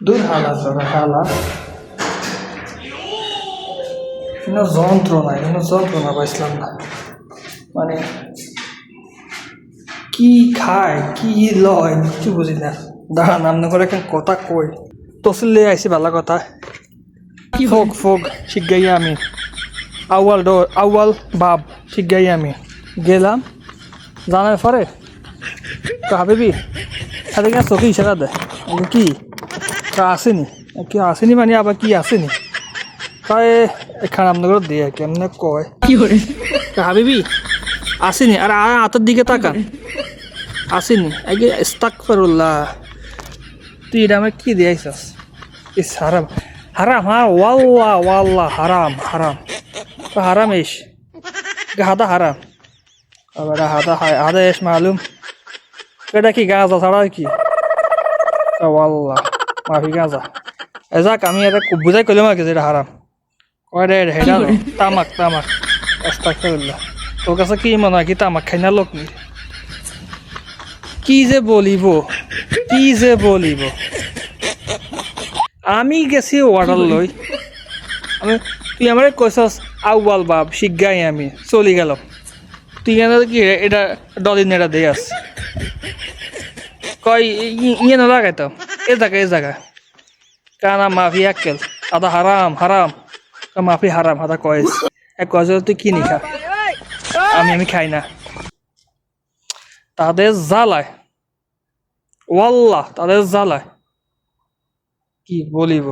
দূর হালা ধরা হালা কোনো যন্ত্রণা পাইছিলাম না মানে কি খায় কি লয় কিছু বুঝি না দাঁড়ান আমনে করে একটা কথা কই তসলে আইসি ভালো কথা ফোক ফোক শিখাই আমি আউয়াল বাপ শিখাই আমি গেলাম জানার পরে তো হাবিবি সাথে কিনা চোখে ইশারা দেয় কি আসেনি কি আসেনি মানে আবার কি আসেনি তাই এখানে আপনাদের দিয়ে কেমনে কয় হাবিবি আসেনি আর হাতের দিকে তাকান আসেনি আগে আস্তাগফিরুল্লাহ তুই এটা আমার কি দিয়েছিস ইস হারাম হারাম হ্যাঁ ওয়াল্লাহ হারাম হারাম তো হারাম ইস হাদা হারাম আবার হাদা এস মালুম এটা কি গাঁজা ছাড়া আর কি ওয়াল্লাহ মাফি গাঁজা যাক আমি এটা বুঝাই করলাম আর কি যেটা হারাম কয় রে হেডা তামাক আস্তাগফিরুল্লাহ তোর কাছে কি মনে হয় কি তামাক খাই না লোক নি কি যে বলিব আমি গেছি অর্ডার লই তুই আমার কইছস আউয়াল বাপ শিখাই আমি চলি গেল তুই কেন কি এটা ডলিন এটা দিয়ে আস কয় ইয়ে না লাগাই তো এ জায়গা কানা মাফি একেল আদা হারাম মাফি হারাম আদা কয়েস এক কয়েস তুই কি নিখা আমি খাই না তাদের জ্বালায় ওয়াল্লাহ তাদের জ্বালায় কি বলিব